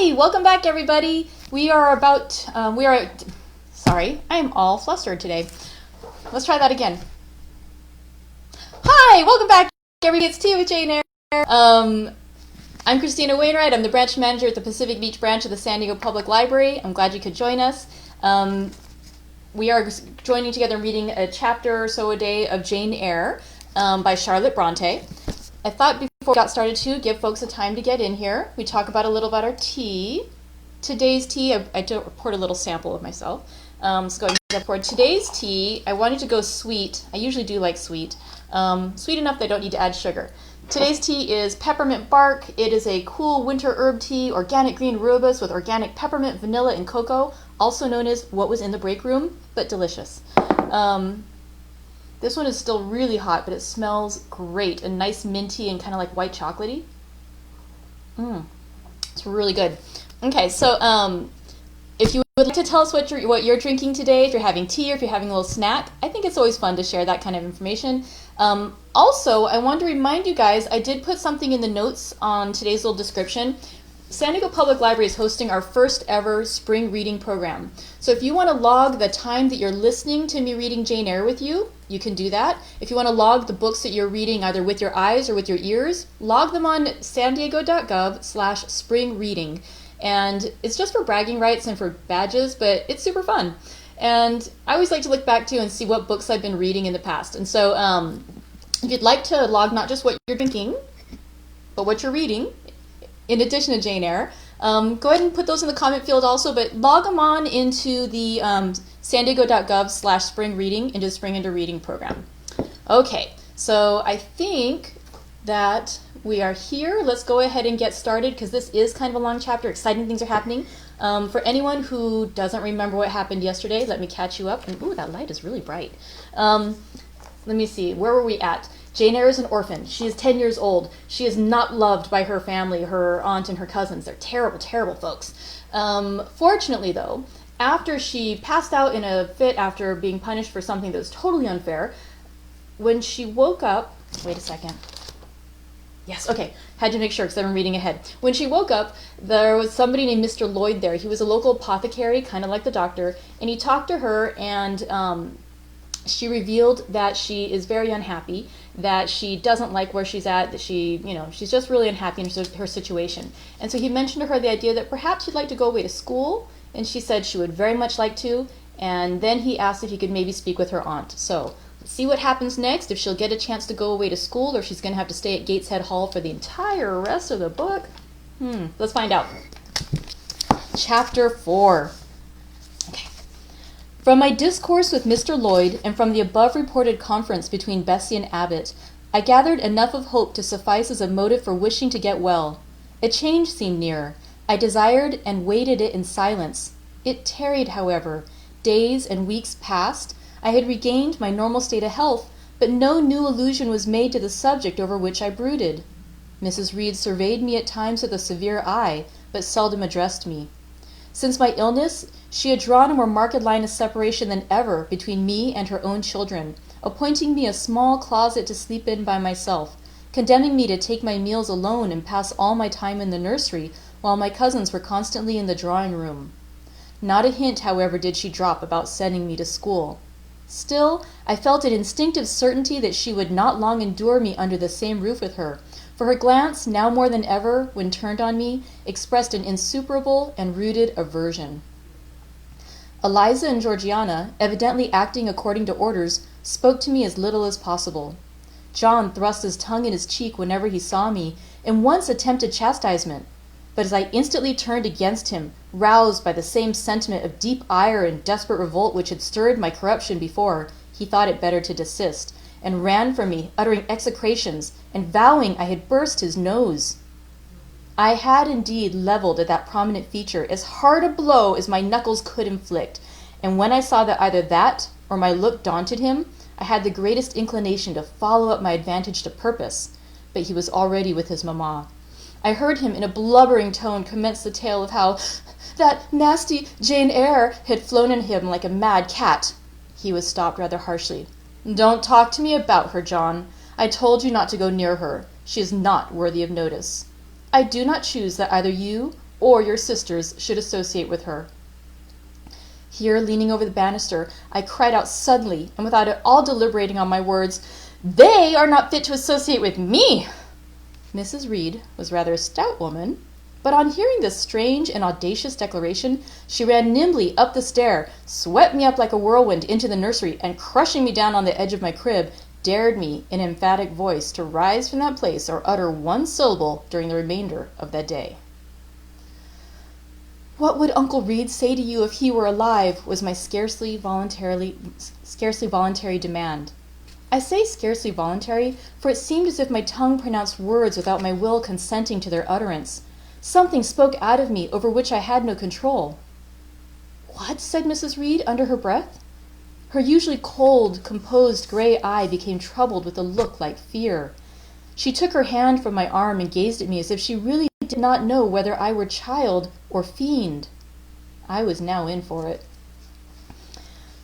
Hey, welcome back, everybody. Sorry, I'm all flustered today. Let's try that again. Hi, welcome back, everybody. It's Tea with Jane Eyre. I'm Christina Wainwright. I'm the branch manager at the Pacific Beach branch of the San Diego Public Library. I'm glad you could join us. We are joining together and reading a chapter or so a day of Jane Eyre by Charlotte Brontë. I thought before we got started to give folks a time to get in here. We talk about a little about our tea. Today's tea, I poured a little sample of myself. So going for today's tea, I wanted to go sweet. I usually do like sweet. Sweet enough that I don't need to add sugar. Today's tea is peppermint bark. It is a cool winter herb tea, organic green rooibos with organic peppermint, vanilla, and cocoa, also known as what was in the break room, but delicious. This one is still really hot, but it smells great and nice minty and kind of like white chocolatey. It's really good. Okay, so if you would like to tell us what you're drinking today, if you're having tea or if you're having a little snack, I think it's always fun to share that kind of information. Also, I want to remind you guys, I did put something in the notes on today's little description. San Diego Public Library is hosting our first ever spring reading program. So if you want to log the time that you're listening to me reading Jane Eyre with you, you can do that. If you want to log the books that you're reading either with your eyes or with your ears, log them on sandiego.gov/springreading. And it's just for bragging rights and for badges, but it's super fun. And I always like to look back to and see what books I've been reading in the past. And so if you'd like to log not just what you're drinking, but what you're reading, in addition to Jane Eyre, go ahead and put those in the comment field also, but log them on into the sandiego.gov/springreading into the Spring Into Reading program. Okay, so I think that we are here. Let's go ahead and get started because this is kind of a long chapter. Exciting things are happening. For anyone who doesn't remember what happened yesterday, let me catch you up. And ooh, that light is really bright. Let me see. Where were we at? Jane Eyre is an orphan. She is 10 years old. She is not loved by her family, her aunt and her cousins. They're terrible, terrible folks. Fortunately, though, after she passed out in a fit after being punished for something that was totally unfair, when she woke up... Wait a second. Yes, okay. Had to make sure because I'm reading ahead. When she woke up, there was somebody named Mr. Lloyd there. He was a local apothecary, kind of like the doctor, and he talked to her and... she revealed that she is very unhappy, that she doesn't like where she's at, that she's just really unhappy in her situation. And so he mentioned to her the idea that perhaps she'd like to go away to school, and she said she would very much like to, and then he asked if he could maybe speak with her aunt. So let's see what happens next, if she'll get a chance to go away to school, or if she's going to have to stay at Gateshead Hall for the entire rest of the book. Let's find out. Chapter 4. From my discourse with Mr. Lloyd and from the above reported conference between Bessie and Abbott, I gathered enough of hope to suffice as a motive for wishing to get well. A change seemed near. I desired and waited it in silence. It tarried, however. Days and weeks passed. I had regained my normal state of health, but no new allusion was made to the subject over which I brooded. Mrs. Reed surveyed me at times with a severe eye, but seldom addressed me. Since my illness, she had drawn a more marked line of separation than ever between me and her own children, appointing me a small closet to sleep in by myself, condemning me to take my meals alone and pass all my time in the nursery, while my cousins were constantly in the drawing-room. Not a hint, however, did she drop about sending me to school. Still, I felt an instinctive certainty that she would not long endure me under the same roof with her, for her glance, now more than ever, when turned on me, expressed an insuperable and rooted aversion. Eliza and Georgiana, evidently acting according to orders, spoke to me as little as possible. John thrust his tongue in his cheek whenever he saw me, and once attempted chastisement. But as I instantly turned against him, roused by the same sentiment of deep ire and desperate revolt which had stirred my corruption before, he thought it better to desist, and ran from me, uttering execrations, and vowing I had burst his nose. I had indeed levelled at that prominent feature as hard a blow as my knuckles could inflict, and when I saw that either that or my look daunted him, I had the greatest inclination to follow up my advantage to purpose, but he was already with his mamma. I heard him in a blubbering tone commence the tale of how that nasty Jane Eyre had flown at him like a mad cat. He was stopped rather harshly. "Don't talk to me about her, John. I told you not to go near her. She is not worthy of notice. I do not choose that either you or your sisters should associate with her." Here, leaning over the banister, I cried out suddenly, and without at all deliberating on my words, "They are not fit to associate with me!" Mrs. Reed was rather a stout woman, but on hearing this strange and audacious declaration, she ran nimbly up the stair, swept me up like a whirlwind into the nursery, and crushing me down on the edge of my crib, dared me, in emphatic voice, to rise from that place or utter one syllable during the remainder of that day. "What would Uncle Reed say to you if he were alive?" was my scarcely voluntary demand. I say scarcely voluntary, for it seemed as if my tongue pronounced words without my will consenting to their utterance. Something spoke out of me over which I had no control. "What?" said Mrs. Reed under her breath. Her usually cold, composed gray eye became troubled with a look like fear. She took her hand from my arm and gazed at me as if she really did not know whether I were child or fiend. I was now in for it.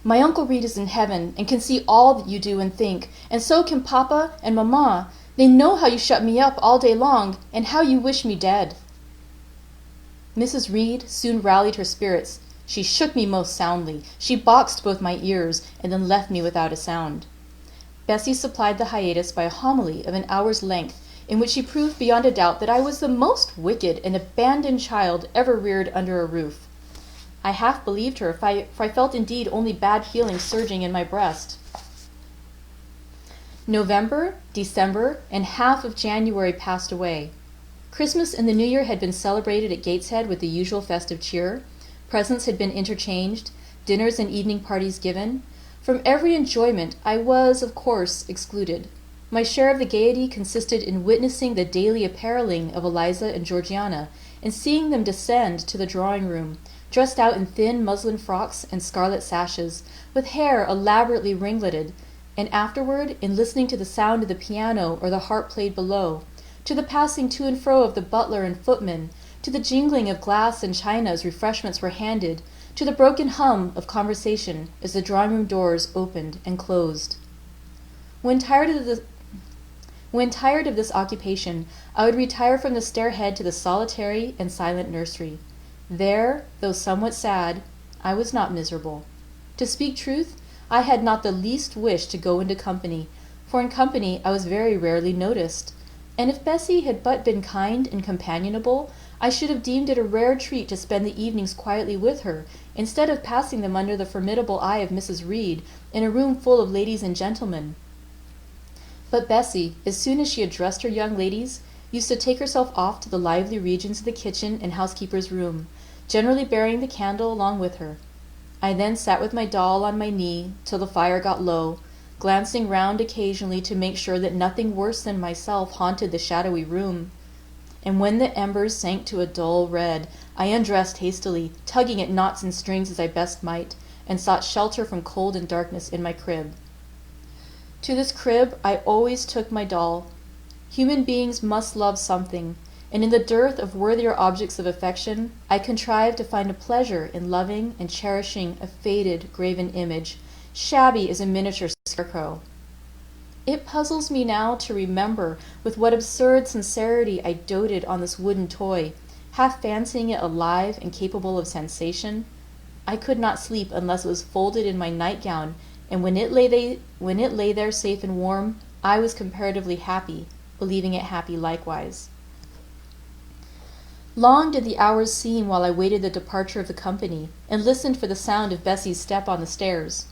"My Uncle Reed is in heaven and can see all that you do and think, and so can Papa and Mamma. They know how you shut me up all day long and how you wish me dead." Mrs. Reed soon rallied her spirits. She shook me most soundly. She boxed both my ears and then left me without a sound. Bessie supplied the hiatus by a homily of an hour's length, in which she proved beyond a doubt that I was the most wicked and abandoned child ever reared under a roof. I half believed her, for I felt indeed only bad feelings surging in my breast. November, December, and half of January passed away. Christmas and the New Year had been celebrated at Gateshead with the usual festive cheer. Presents had been interchanged, dinners and evening parties given. From every enjoyment I was, of course, excluded. My share of the gaiety consisted in witnessing the daily appareling of Eliza and Georgiana, and seeing them descend to the drawing-room, dressed out in thin muslin frocks and scarlet sashes, with hair elaborately ringleted, and afterward in listening to the sound of the piano or the harp played below, to the passing to and fro of the butler and footman, to the jingling of glass and china as refreshments were handed, to the broken hum of conversation as the drawing-room doors opened and closed. When tired of this occupation, I would retire from the stairhead to the solitary and silent nursery. There, though somewhat sad, I was not miserable. To speak truth, I had not the least wish to go into company, for in company I was very rarely noticed, and if Bessie had but been kind and companionable, I should have deemed it a rare treat to spend the evenings quietly with her, instead of passing them under the formidable eye of Mrs. Reed in a room full of ladies and gentlemen. But Bessie, as soon as she addressed her young ladies, used to take herself off to the lively regions of the kitchen and housekeeper's room, generally bearing the candle along with her. I then sat with my doll on my knee till the fire got low, glancing round occasionally to make sure that nothing worse than myself haunted the shadowy room. And when the embers sank to a dull red, I undressed hastily, tugging at knots and strings as I best might, and sought shelter from cold and darkness in my crib. To this crib I always took my doll. Human beings must love something, and in the dearth of worthier objects of affection, I contrived to find a pleasure in loving and cherishing a faded, graven image, shabby as a miniature scarecrow. It puzzles me now to remember with what absurd sincerity I doted on this wooden toy, half fancying it alive and capable of sensation. I could not sleep unless it was folded in my nightgown, and when it lay there safe and warm, I was comparatively happy, believing it happy likewise. Long did the hours seem while I waited the departure of the company, and listened for the sound of Bessie's step on the stairs.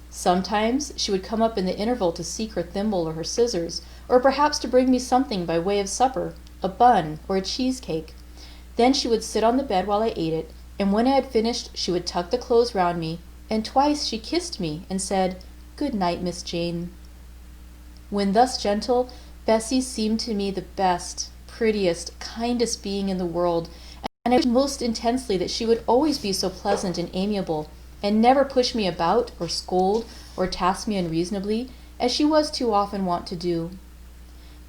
Sometimes she would come up in the interval to seek her thimble or her scissors, or perhaps to bring me something by way of supper, a bun or a cheesecake. Then she would sit on the bed while I ate it, and when I had finished she would tuck the clothes round me, and twice she kissed me and said, "Good night, Miss Jane." When thus gentle, Bessie seemed to me the best, prettiest, kindest being in the world, and I wished most intensely that she would always be so pleasant and amiable, and never push me about, or scold, or task me unreasonably, as she was too often wont to do.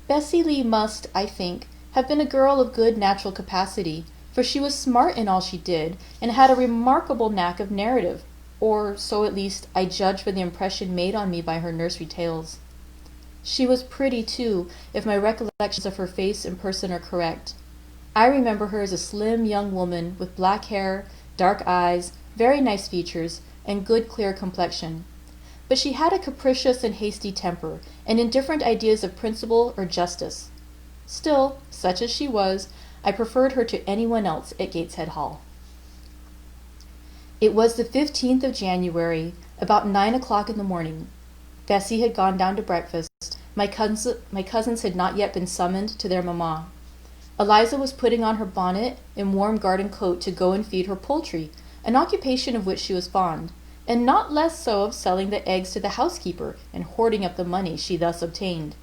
Bessie Lee must, I think, have been a girl of good natural capacity, for she was smart in all she did, and had a remarkable knack of narrative, or so at least I judge from the impression made on me by her nursery tales. She was pretty, too, if my recollections of her face and person are correct. I remember her as a slim young woman with black hair, dark eyes, very nice features, and good clear complexion. But she had a capricious and hasty temper, and indifferent ideas of principle or justice. Still, such as she was, I preferred her to anyone else at Gateshead Hall. It was the 15th of January, about 9 o'clock in the morning. Bessie had gone down to breakfast. My cousins had not yet been summoned to their mamma. Eliza was putting on her bonnet and warm garden coat to go and feed her poultry, an occupation of which she was fond, and not less so of selling the eggs to the housekeeper and hoarding up the money she thus obtained.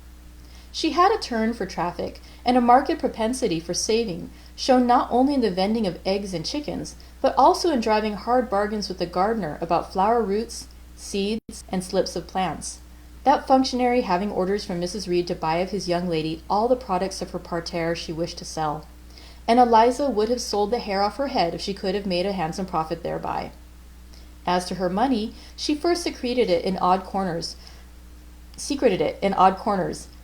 She had a turn for traffic and a marked propensity for saving, shown not only in the vending of eggs and chickens, but also in driving hard bargains with the gardener about flower roots, seeds, and slips of plants, that functionary having orders from Mrs. Reed to buy of his young lady all the products of her parterre she wished to sell, and Eliza would have sold the hair off her head if she could have made a handsome profit thereby. As to her money, she first secreted it in odd corners,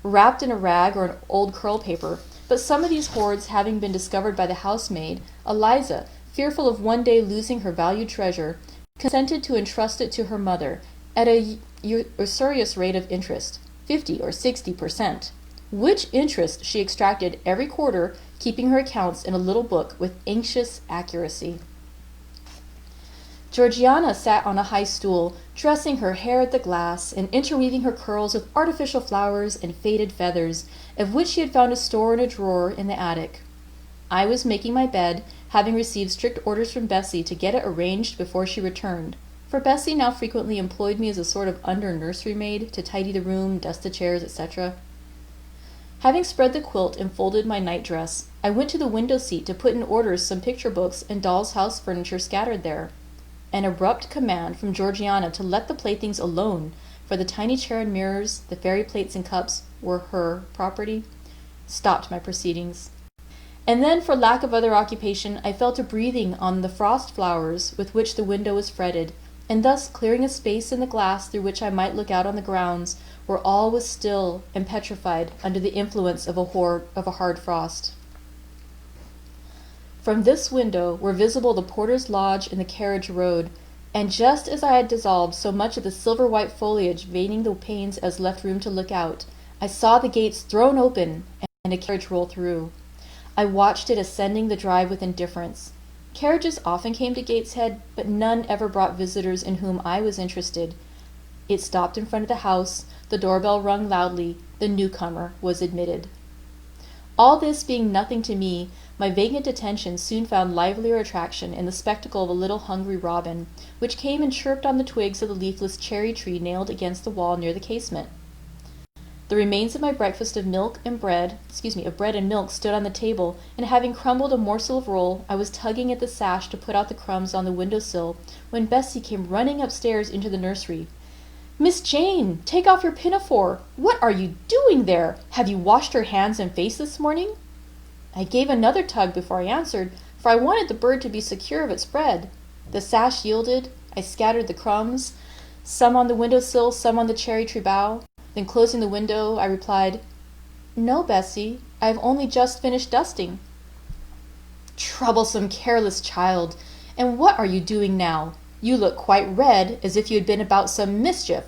wrapped in a rag or an old curl paper, but some of these hoards having been discovered by the housemaid, Eliza, fearful of one day losing her valued treasure, consented to entrust it to her mother at a usurious rate of interest, 50 or 60%, which interest she extracted every quarter, keeping her accounts in a little book with anxious accuracy. Georgiana sat on a high stool, dressing her hair at the glass, and interweaving her curls with artificial flowers and faded feathers, of which she had found a store in a drawer in the attic. I was making my bed, having received strict orders from Bessie to get it arranged before she returned, for Bessie now frequently employed me as a sort of under-nursery maid to tidy the room, dust the chairs, etc. Having spread the quilt and folded my night-dress, I went to the window-seat to put in order some picture books and doll's house furniture scattered there. An abrupt command from Georgiana to let the playthings alone, for the tiny chair and mirrors, the fairy plates and cups, were her property, stopped my proceedings. And then, for lack of other occupation, I fell to breathing on the frost flowers with which the window was fretted, and thus clearing a space in the glass through which I might look out on the grounds, where all was still and petrified under the influence of a hard frost. From this window were visible the porter's lodge and the carriage road, and just as I had dissolved so much of the silver-white foliage veining the panes as left room to look out, I saw the gates thrown open and a carriage roll through. I watched it ascending the drive with indifference. Carriages often came to Gateshead, but none ever brought visitors in whom I was interested. It stopped in front of the house, the doorbell rung loudly, the newcomer was admitted. All this being nothing to me, my vacant attention soon found livelier attraction in the spectacle of a little hungry robin, which came and chirped on the twigs of the leafless cherry tree nailed against the wall near the casement. The remains of my breakfast of bread and milk stood on the table, and having crumbled a morsel of roll, I was tugging at the sash to put out the crumbs on the window-sill, when Bessie came running upstairs into the nursery. "Miss Jane, take off your pinafore! What are you doing there? Have you washed your hands and face this morning?" I gave another tug before I answered, for I wanted the bird to be secure of its bread. The sash yielded. I scattered the crumbs, some on the window-sill, some on the cherry-tree bough. Then closing the window, I replied, "No, Bessie, I have only just finished dusting." "Troublesome, careless child! And what are you doing now? You look quite red, as if you had been about some mischief.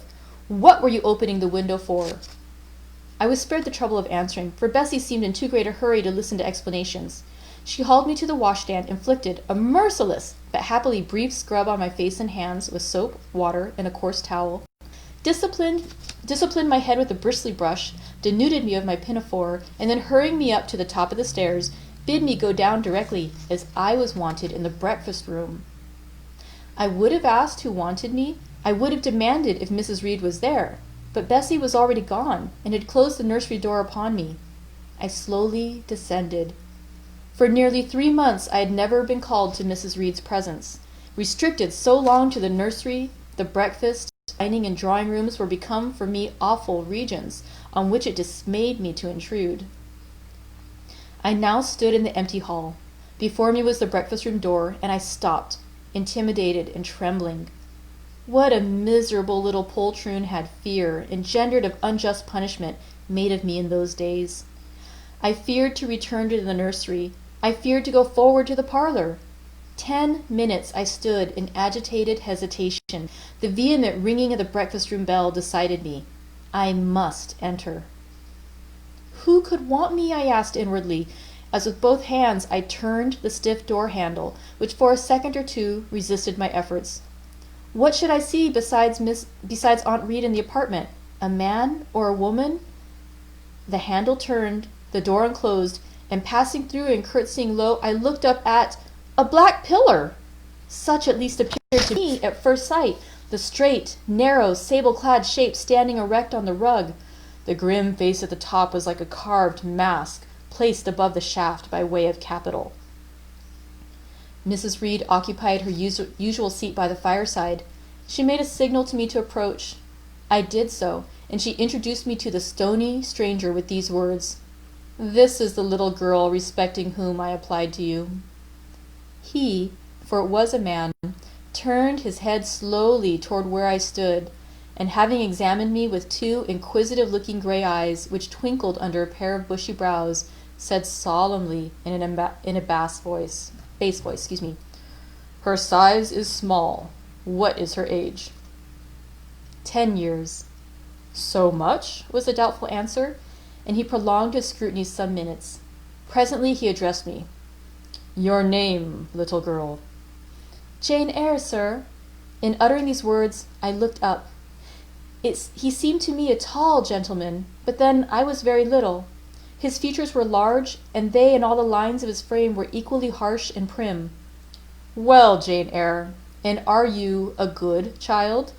What were you opening the window for?" I was spared the trouble of answering, for Bessie seemed in too great a hurry to listen to explanations. She hauled me to the washstand, inflicted a merciless but happily brief scrub on my face and hands with soap, water, and a coarse towel, disciplined my head with a bristly brush, denuded me of my pinafore, and then hurrying me up to the top of the stairs, bid me go down directly, as I was wanted in the breakfast-room. I would have asked who wanted me. I would have demanded if Mrs. Reed was there, but Bessie was already gone, and had closed the nursery door upon me. I slowly descended. For nearly 3 months I had never been called to Mrs. Reed's presence. Restricted so long to the nursery, the breakfast, dining, and drawing rooms were become for me awful regions, on which it dismayed me to intrude. I now stood in the empty hall. Before me was the breakfast-room door, and I stopped, intimidated and trembling. What a miserable little poltroon had fear, engendered of unjust punishment, made of me in those days. I feared to return to the nursery, I feared to go forward to the parlor. 10 minutes I stood in agitated hesitation. The vehement ringing of the breakfast-room bell decided me. I must enter. Who could want me? I asked inwardly, as with both hands I turned the stiff door handle, which for a second or two resisted my efforts. What should I see besides Aunt Reed in the apartment? A man or a woman? The handle turned, the door unclosed, and passing through and curtsying low, I looked up at a black pillar. Such at least appeared to me at first sight, the straight, narrow, sable-clad shape standing erect on the rug. The grim face at the top was like a carved mask, placed above the shaft by way of capital. Mrs. Reed occupied her usual seat by the fireside. She made a signal to me to approach. I did so, and she introduced me to the stony stranger with these words, "This is the little girl respecting whom I applied to you." He, for it was a man, turned his head slowly toward where I stood, and having examined me with two inquisitive-looking gray eyes which twinkled under a pair of bushy brows, said solemnly in a bass voice, "Her size is small. What is her age?" 10 years. "So much?" was the doubtful answer, and he prolonged his scrutiny some minutes. Presently he addressed me. "Your name, little girl?" "Jane Eyre, sir." In uttering these words, I looked up. He seemed to me a tall gentleman, but then I was very little. His features were large, and they and all the lines of his frame were equally harsh and prim. "Well, Jane Eyre, and are you a good child?"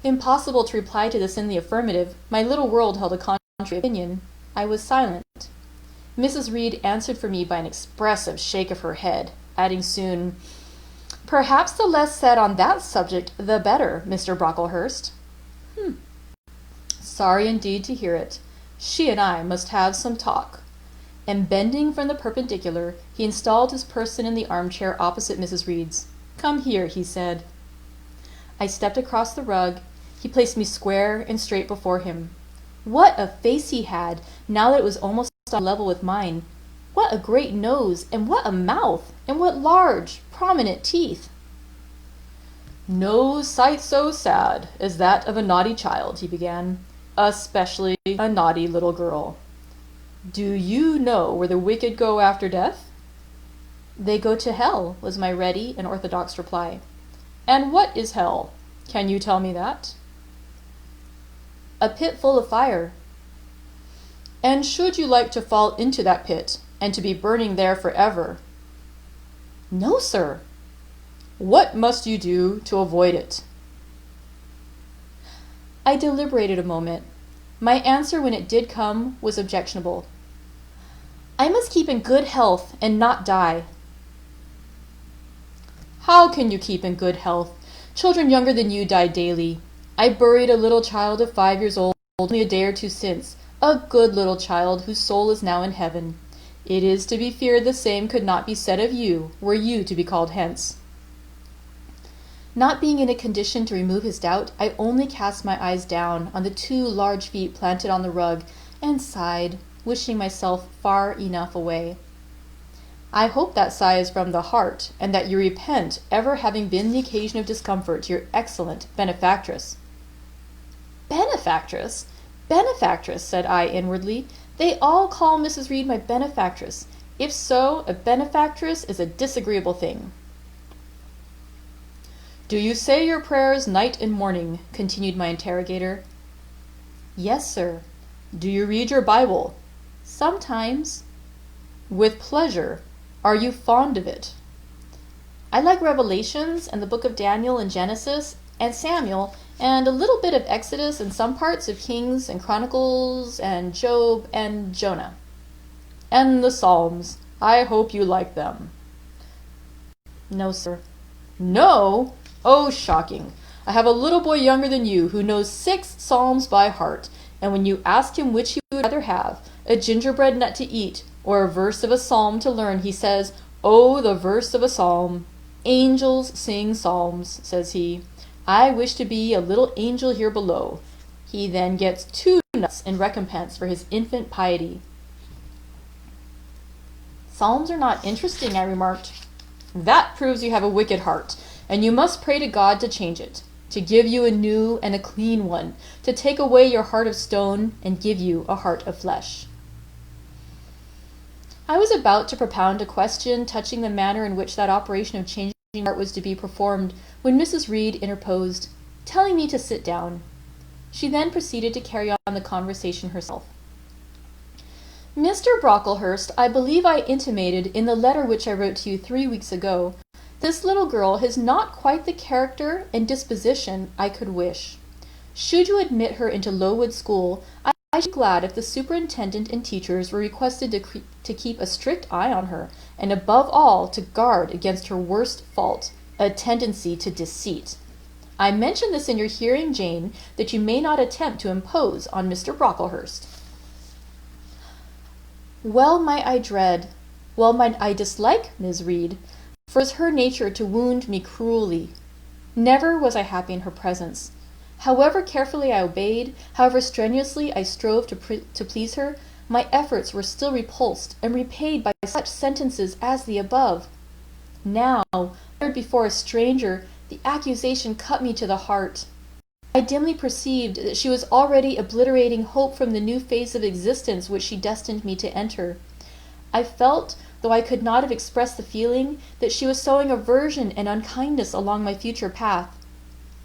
Impossible to reply to this in the affirmative. My little world held a contrary opinion. I was silent. Mrs. Reed answered for me by an expressive shake of her head, adding soon, "Perhaps the less said on that subject, the better, Mr. Brocklehurst." Sorry indeed to hear it. She and I must have some talk. And bending from the perpendicular, he installed his person in the armchair opposite Mrs. Reed's. "Come here," he said. I stepped across the rug. He placed me square and straight before him. What a face he had, now that it was almost on a level with mine. What a great nose, and what a mouth, and what large, prominent teeth. "No sight so sad as that of a naughty child," he began, "especially a naughty little girl. Do you know where the wicked go after death?" "They go to hell," was my ready and orthodox reply. "And what is hell? Can you tell me that?" "A pit full of fire." "And should you like to fall into that pit, and to be burning there forever?" "No, sir." "What must you do to avoid it?" I deliberated a moment. My answer, when it did come, was objectionable. "I must keep in good health and not die." "How can you keep in good health? Children younger than you die daily. I buried a little child of 5 years old only a day or two since, a good little child whose soul is now in heaven. It is to be feared the same could not be said of you, were you to be called hence." Not being in a condition to remove his doubt, I only cast my eyes down on the two large feet planted on the rug, and sighed, wishing myself far enough away. "I hope that sigh is from the heart, and that you repent ever having been the occasion of discomfort to your excellent benefactress." "Benefactress? Benefactress," said I inwardly. "They all call Mrs. Reed my benefactress. If so, a benefactress is a disagreeable thing." "Do you say your prayers night and morning?" continued my interrogator. "Yes, sir." "Do you read your Bible?" "Sometimes." "With pleasure? Are you fond of it?" "I like Revelations and the book of Daniel and Genesis and Samuel and a little bit of Exodus and some parts of Kings and Chronicles and Job and Jonah." "And the Psalms? I hope you like them." "No, sir." "No? Oh, shocking. I have a little boy younger than you who knows 6 Psalms by heart, and when you ask him which he would rather have, a gingerbread nut to eat or a verse of a psalm to learn, he says, 'Oh, the verse of a psalm. Angels sing psalms,' says he. 'I wish to be a little angel here below.' He then gets 2 nuts in recompense for his infant piety." Psalms are not interesting, I remarked. That proves you have a wicked heart, and you must pray to God to change it, to give you a new and a clean one, to take away your heart of stone and give you a heart of flesh. I was about to propound a question touching the manner in which that operation of changing heart was to be performed when Mrs. Reed interposed, telling me to sit down. She then proceeded to carry on the conversation herself. Mr. Brocklehurst, I believe I intimated in the letter which I wrote to you 3 weeks ago, this little girl has not quite the character and disposition I could wish. Should you admit her into Lowood School, I should be glad if the superintendent and teachers were requested to keep a strict eye on her, and above all to guard against her worst fault, a tendency to deceit. I mention this in your hearing, Jane, that you may not attempt to impose on Mr. Brocklehurst. Well might I dislike Miss Reed, for it is her nature to wound me cruelly. Never was I happy in her presence. However carefully I obeyed, however strenuously I strove to please her, my efforts were still repulsed and repaid by such sentences as the above. Now, uttered before a stranger, the accusation cut me to the heart. I dimly perceived that she was already obliterating hope from the new phase of existence which she destined me to enter. I felt, though I could not have expressed the feeling, that she was sowing aversion and unkindness along my future path.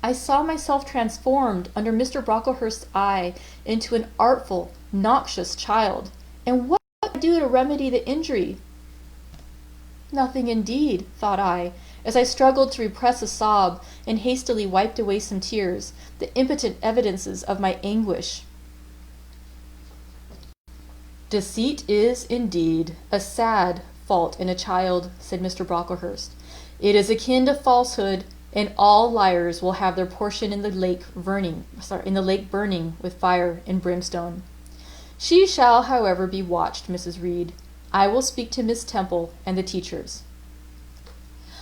I saw myself transformed under Mr. Brocklehurst's eye into an artful, noxious child, and what could I do to remedy the injury? Nothing indeed, thought I, as I struggled to repress a sob and hastily wiped away some tears, the impotent evidences of my anguish. Deceit is, indeed, a sad fault in a child, said Mr. Brocklehurst. It is akin to falsehood, and all liars will have their portion in the lake burning with fire and brimstone. She shall, however, be watched, Mrs. Reed. I will speak to Miss Temple and the teachers.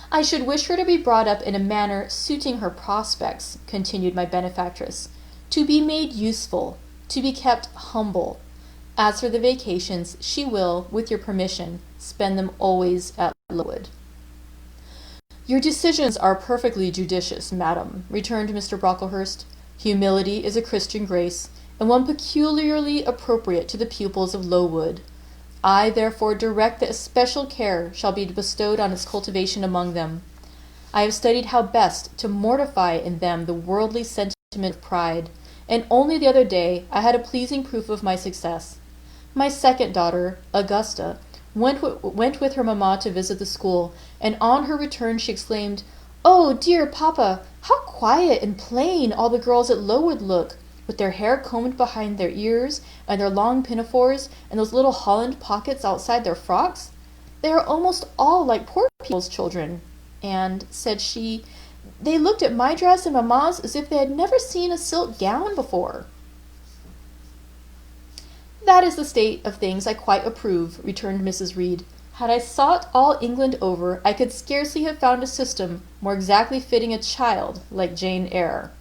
I should wish her to be brought up in a manner suiting her prospects, continued my benefactress, to be made useful, to be kept humble. As for the vacations, she will, with your permission, spend them always at Lowood. Your decisions are perfectly judicious, madam, returned Mr. Brocklehurst. Humility is a Christian grace, and one peculiarly appropriate to the pupils of Lowood. I therefore direct that especial care shall be bestowed on its cultivation among them. I have studied how best to mortify in them the worldly sentiment of pride, and only the other day I had a pleasing proof of my success. My second daughter, Augusta, went with her mamma to visit the school, and on her return she exclaimed, "Oh, dear papa, how quiet and plain all the girls at Lowood look, with their hair combed behind their ears, and their long pinafores, and those little holland pockets outside their frocks. They are almost all like poor people's children." And, said she, they looked at my dress and mamma's as if they had never seen a silk gown before. That is the state of things I quite approve, returned Mrs. Reed. Had I sought all England over, I could scarcely have found a system more exactly fitting a child like Jane Eyre.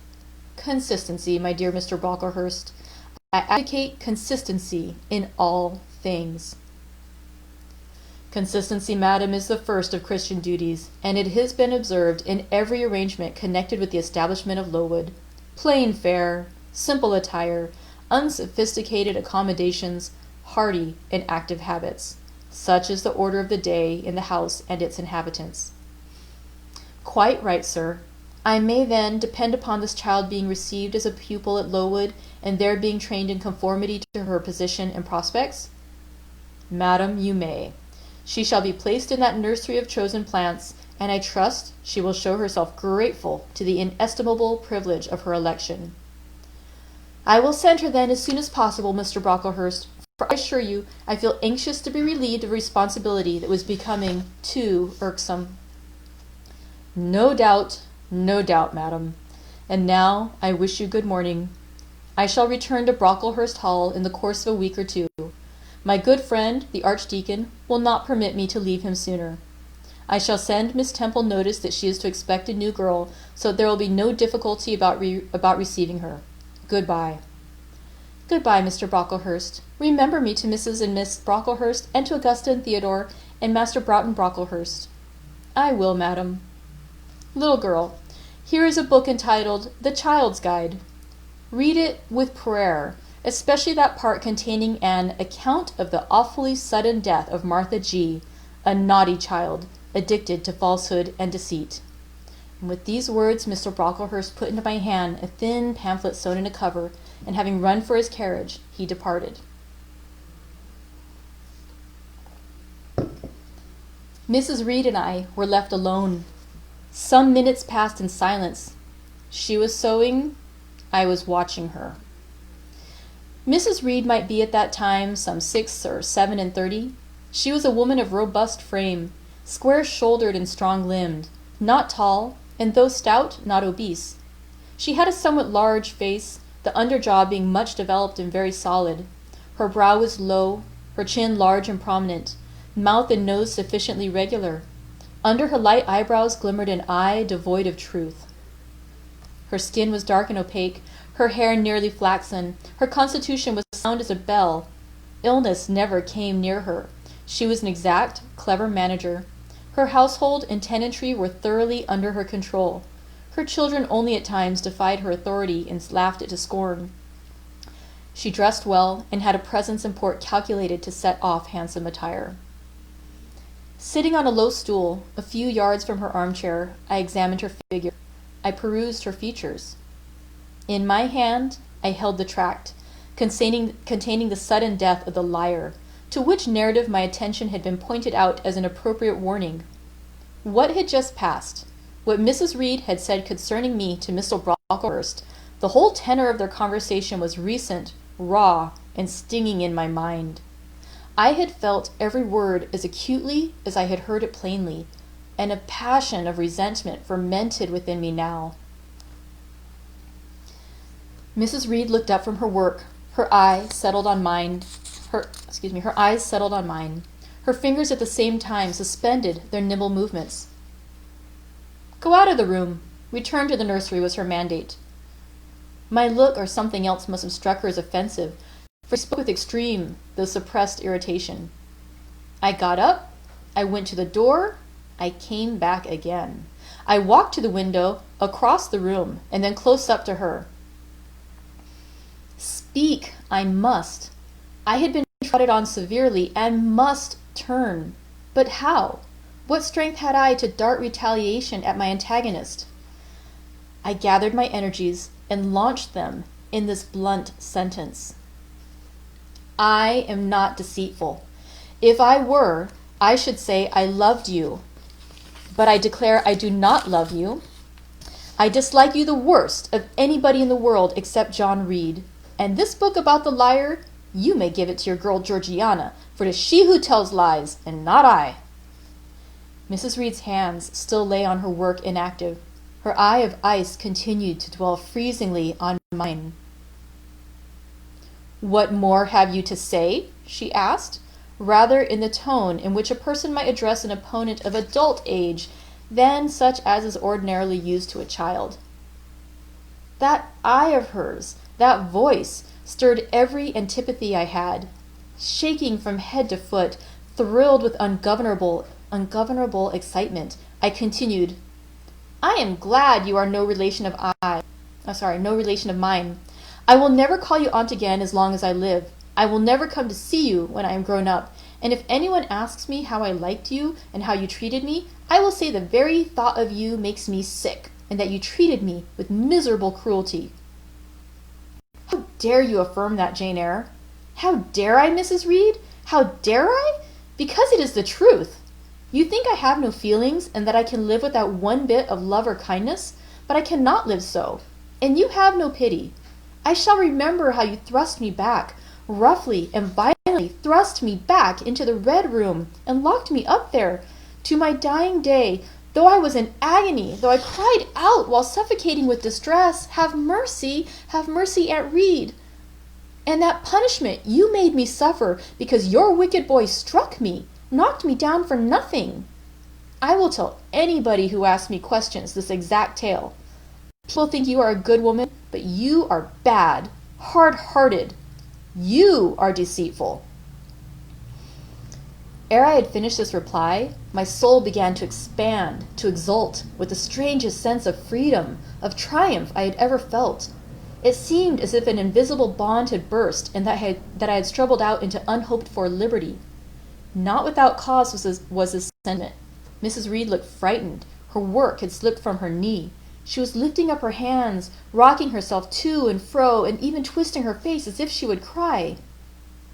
Consistency, my dear Mr. Brocklehurst. I advocate consistency in all things. Consistency, madam, is the first of Christian duties, and it has been observed in every arrangement connected with the establishment of Lowood. Plain fare, simple attire, unsophisticated accommodations, hearty and active habits. Such is the order of the day in the house and its inhabitants. Quite right, sir. I may, then, depend upon this child being received as a pupil at Lowood, and there being trained in conformity to her position and prospects? Madam, you may. She shall be placed in that nursery of chosen plants, and I trust she will show herself grateful to the inestimable privilege of her election. I will send her, then, as soon as possible, Mr. Brocklehurst, for I assure you I feel anxious to be relieved of a responsibility that was becoming too irksome. No doubt, madam. And now I wish you good morning. I shall return to Brocklehurst Hall in the course of a week or two. My good friend, the Archdeacon, will not permit me to leave him sooner. I shall send Miss Temple notice that she is to expect a new girl, so that there will be no difficulty about receiving her. Goodbye. Goodbye, Mr. Brocklehurst. Remember me to Mrs. and Miss Brocklehurst, and to Augusta and Theodore, and Master Broughton Brocklehurst. I will, madam. Little girl, here is a book entitled The Child's Guide. Read it with prayer, especially that part containing an account of the awfully sudden death of Martha G., a naughty child, addicted to falsehood and deceit. And with these words, Mr. Brocklehurst put into my hand a thin pamphlet sewn in a cover, and having run for his carriage, he departed. Mrs. Reed and I were left alone. Some minutes passed in silence. She was sewing. I was watching her. Mrs. Reed might be at that time some 6 or 37. She was a woman of robust frame, square-shouldered and strong-limbed, not tall, and though stout, not obese. She had a somewhat large face, the underjaw being much developed and very solid. Her brow was low, her chin large and prominent, mouth and nose sufficiently regular. Under her light eyebrows glimmered an eye devoid of truth. Her skin was dark and opaque, her hair nearly flaxen, her constitution was sound as a bell. Illness never came near her. She was an exact, clever manager. Her household and tenantry were thoroughly under her control. Her children only at times defied her authority and laughed it to scorn. She dressed well and had a presence and port calculated to set off handsome attire. Sitting on a low stool, a few yards from her armchair, I examined her figure. I perused her features. In my hand, I held the tract, containing the sudden death of the liar, to which narrative my attention had been pointed out as an appropriate warning. What had just passed, what Mrs. Reed had said concerning me to Mr. Brocklehurst, the whole tenor of their conversation was recent, raw, and stinging in my mind. I had felt every word as acutely as I had heard it plainly, and a passion of resentment fermented within me now. Mrs. Reed looked up from her work. Her eyes settled on mine. Her fingers at the same time suspended their nimble movements. "Go out of the room. Return to the nursery," was her mandate. My look or something else must have struck her as offensive, for she spoke with extreme, though suppressed irritation. I got up. I went to the door. I came back again. I walked to the window, across the room, and then close up to her. Speak, I must. I had been trotted on severely and must turn. But how? What strength had I to dart retaliation at my antagonist? I gathered my energies and launched them in this blunt sentence. I am not deceitful. If I were, I should say I loved you. But I declare I do not love you. I dislike you the worst of anybody in the world except John Reed. And this book about the liar, you may give it to your girl Georgiana, for it is she who tells lies, and not I. Mrs. Reed's hands still lay on her work inactive. Her eye of ice continued to dwell freezingly on mine. "What more have you to say?" she asked, rather in the tone in which a person might address an opponent of adult age than such as is ordinarily used to a child. That eye of hers, that voice, stirred every antipathy I had. Shaking from head to foot, thrilled with ungovernable excitement, I continued, "I am glad you are no relation of mine. I will never call you aunt again as long as I live. I will never come to see you when I am grown up, and if anyone asks me how I liked you and how you treated me, I will say the very thought of you makes me sick, and that you treated me with miserable cruelty." "How dare you affirm that, Jane Eyre?" "How dare I, Mrs. Reed? How dare I? Because it is the truth. You think I have no feelings, and that I can live without one bit of love or kindness, but I cannot live so, and you have no pity. I shall remember how you thrust me back, roughly and violently thrust me back into the red room, and locked me up there, to my dying day, though I was in agony, though I cried out while suffocating with distress, 'Have mercy, Aunt Reed!' And that punishment you made me suffer because your wicked boy struck me, knocked me down for nothing. I will tell anybody who asks me questions this exact tale. People think you are a good woman, but you are bad, hard-hearted. You are deceitful." Ere I had finished this reply, my soul began to expand, to exult, with the strangest sense of freedom, of triumph I had ever felt. It seemed as if an invisible bond had burst, and that I had struggled out into unhoped-for liberty. Not without cause was this sentiment. Mrs. Reed looked frightened. Her work had slipped from her knee. She was lifting up her hands, rocking herself to and fro, and even twisting her face as if she would cry.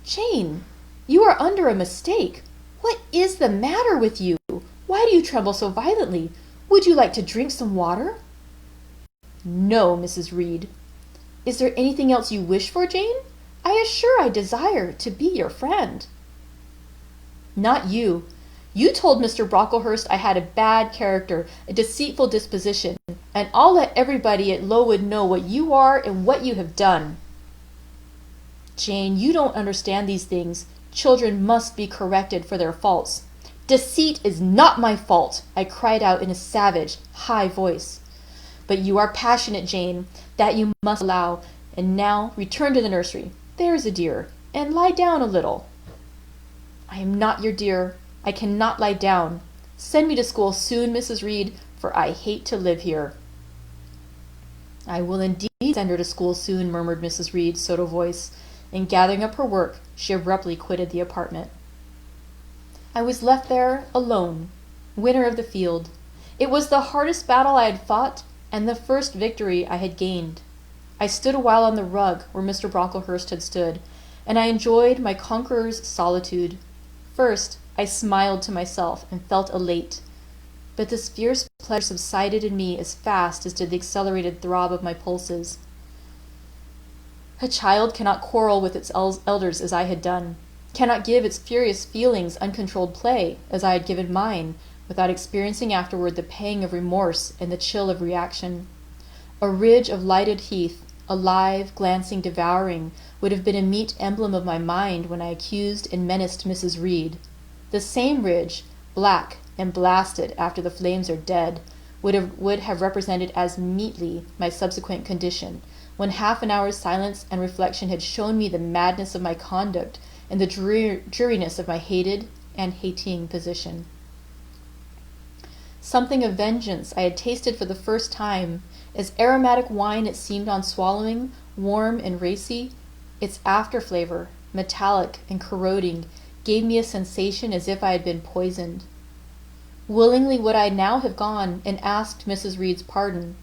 "Jane, you are under a mistake. What is the matter with you? Why do you tremble so violently? Would you like to drink some water?" "No, Mrs. Reed." "Is there anything else you wish for, Jane? I assure I desire to be your friend." "Not you. You told Mr. Brocklehurst I had a bad character, a deceitful disposition, and I'll let everybody at Lowood know what you are and what you have done." "Jane, you don't understand these things. Children must be corrected for their faults." "Deceit is not my fault," I cried out in a savage, high voice. "But you are passionate, Jane. That you must allow. And now return to the nursery. There's a dear, and lie down a little." "I am not your dear. I cannot lie down. Send me to school soon, Mrs. Reed, for I hate to live here." "I will indeed send her to school soon," murmured Mrs. Reed's sotto voice, and gathering up her work, she abruptly quitted the apartment. I was left there alone, winner of the field. It was the hardest battle I had fought, and the first victory I had gained. I stood a while on the rug where Mr. Brocklehurst had stood, and I enjoyed my conqueror's solitude. First, I smiled to myself and felt elate, but this fierce pleasure subsided in me as fast as did the accelerated throb of my pulses. A child cannot quarrel with its elders as I had done, cannot give its furious feelings uncontrolled play as I had given mine, without experiencing afterward the pang of remorse and the chill of reaction. A ridge of lighted heath, alive, glancing, devouring, would have been a meet emblem of my mind when I accused and menaced Mrs. Reed. The same ridge, black and blasted after the flames are dead, would have represented as meetly my subsequent condition, when half an hour's silence and reflection had shown me the madness of my conduct and the dreariness of my hated and hating position. Something of vengeance I had tasted for the first time, as aromatic wine it seemed on swallowing, warm and racy. Its after-flavor, metallic and corroding, gave me a sensation as if I had been poisoned. Willingly would I now have gone and asked Mrs. Reed's pardon,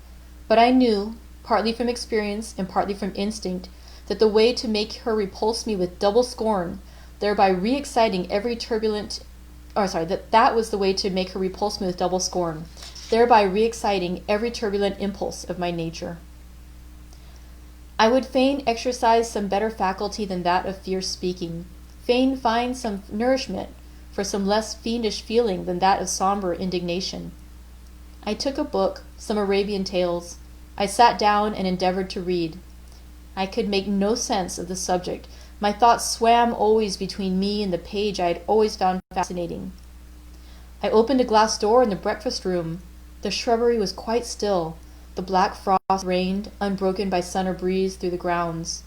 but I knew, partly from experience and partly from instinct, that the way to make her repulse me with double scorn, thereby re-exciting every turbulent that was the way to make her repulse me with double scorn, thereby re-exciting every turbulent impulse of my nature. I would fain exercise some better faculty than that of fierce speaking, fain find some nourishment for some less fiendish feeling than that of sombre indignation. I took a book, some Arabian tales. I sat down and endeavored to read. I could make no sense of the subject. My thoughts swam always between me and the page I had always found fascinating. I opened a glass door in the breakfast room. The shrubbery was quite still. The black frost reigned, unbroken by sun or breeze, through the grounds.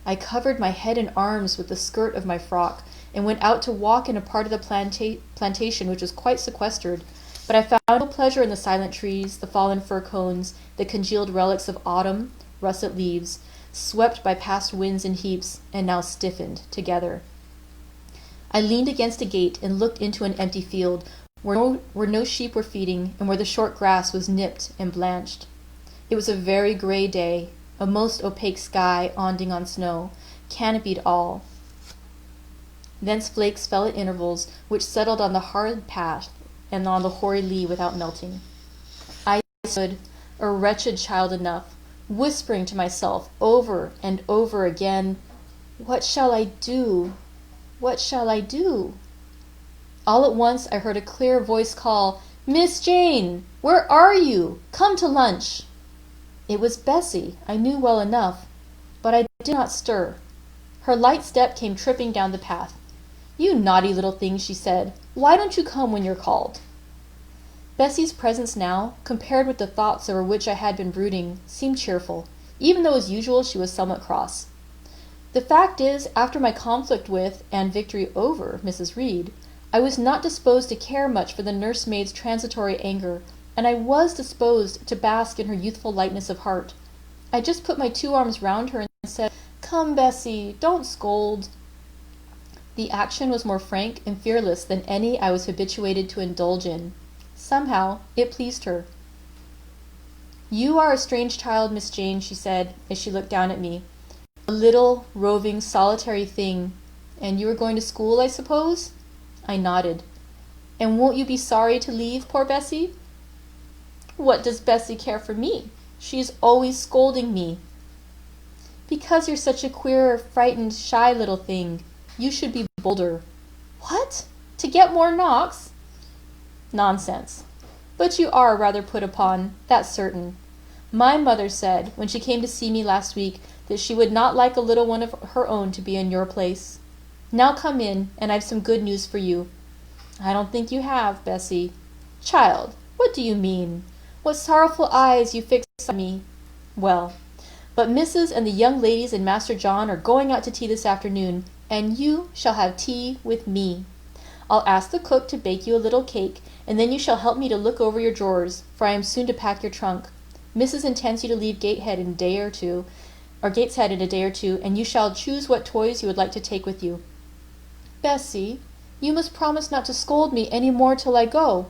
I covered my head and arms with the skirt of my frock, and went out to walk in a part of the plantation which was quite sequestered, but I found no pleasure in the silent trees, the fallen fir cones, the congealed relics of autumn, russet leaves, swept by past winds in heaps, and now stiffened together. I leaned against a gate and looked into an empty field, where no sheep were feeding, and where the short grass was nipped and blanched. It was a very grey day, a most opaque sky onding on snow, canopied all. Thence flakes fell at intervals, which settled on the hard path and on the hoary lea without melting. I stood, a wretched child enough, whispering to myself over and over again, "What shall I do? What shall I do?" All at once I heard a clear voice call, "Miss Jane, where are you? Come to lunch." It was Bessie, I knew well enough, but I did not stir. Her light step came tripping down the path. "You naughty little thing," she said, "why don't you come when you're called?" Bessie's presence now, compared with the thoughts over which I had been brooding, seemed cheerful, even though as usual she was somewhat cross. The fact is, after my conflict with, and victory over, Mrs. Reed, I was not disposed to care much for the nursemaid's transitory anger, and I was disposed to bask in her youthful lightness of heart. I just put my 2 arms round her and said, "Come, Bessie, don't scold." The action was more frank and fearless than any I was habituated to indulge in. Somehow, it pleased her. "You are a strange child, Miss Jane," she said, as she looked down at me. "A little, roving, solitary thing. And you are going to school, I suppose?" I nodded. "And won't you be sorry to leave poor Bessie?" "What does Bessie care for me? She is always scolding me." "Because you're such a queer, frightened, shy little thing. You should be bolder." "What? To get more knocks?" "Nonsense. But you are rather put upon, that's certain. My mother said, when she came to see me last week, that she would not like a little one of her own to be in your place. Now come in, and I've some good news for you." "I don't think you have, Bessie." "Child, what do you mean? What sorrowful eyes you fix on me." "Well, but Mrs. and the young ladies and Master John are going out to tea this afternoon, and you shall have tea with me. I'll ask the cook to bake you a little cake, and then you shall help me to look over your drawers, for I am soon to pack your trunk. Mrs. intends you to leave Gateshead in a day or two, and you shall choose what toys you would like to take with you." "Bessie, you must promise not to scold me any more till I go."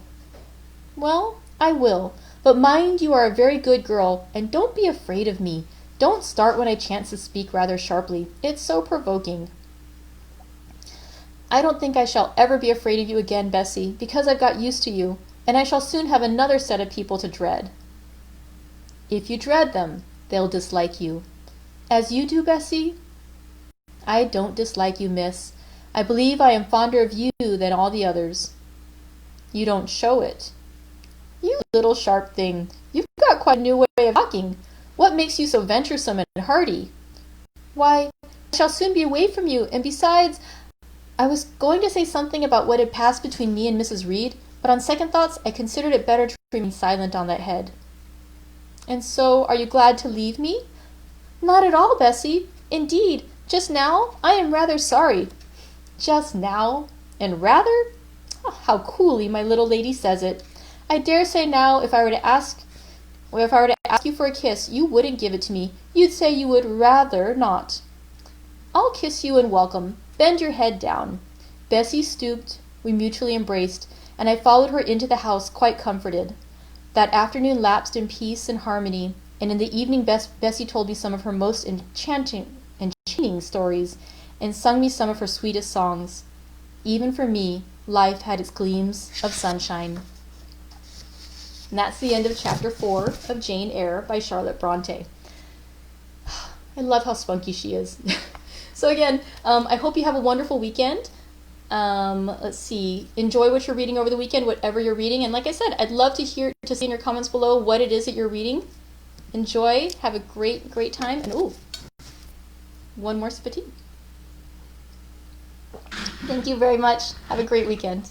"Well, I will, but mind you are a very good girl, and don't be afraid of me. Don't start when I chance to speak rather sharply. It's so provoking." "I don't think I shall ever be afraid of you again, Bessie, because I've got used to you, and I shall soon have another set of people to dread." "If you dread them, they'll dislike you." "As you do, Bessie?" "I don't dislike you, miss. I believe I am fonder of you than all the others." "You don't show it." "You little sharp thing, you've got quite a new way of talking. What makes you so venturesome and hearty?" "Why, I shall soon be away from you, and besides, I was going to say something about what had passed between me and Mrs. Reed, but on second thoughts I considered it better to remain silent on that head." "And so are you glad to leave me?" "Not at all, Bessie. Indeed, just now I am rather sorry." "Just now? And rather? Oh, how coolly my little lady says it. I dare say now if I were to ask you for a kiss, you wouldn't give it to me. You'd say you would rather not." "I'll kiss you and welcome. Bend your head down." Bessie stooped, we mutually embraced, and I followed her into the house quite comforted. That afternoon lapsed in peace and harmony, and in the evening Bessie told me some of her most enchanting stories, and sung me some of her sweetest songs. Even for me, life had its gleams of sunshine. And that's the end of chapter 4 of Jane Eyre by Charlotte Brontë. I love how spunky she is. So again, I hope you have a wonderful weekend. Let's see. Enjoy what you're reading over the weekend, whatever you're reading. And like I said, I'd love to see in your comments below what it is that you're reading. Enjoy. Have a great, great time. And one more sip of tea. Thank you very much. Have a great weekend.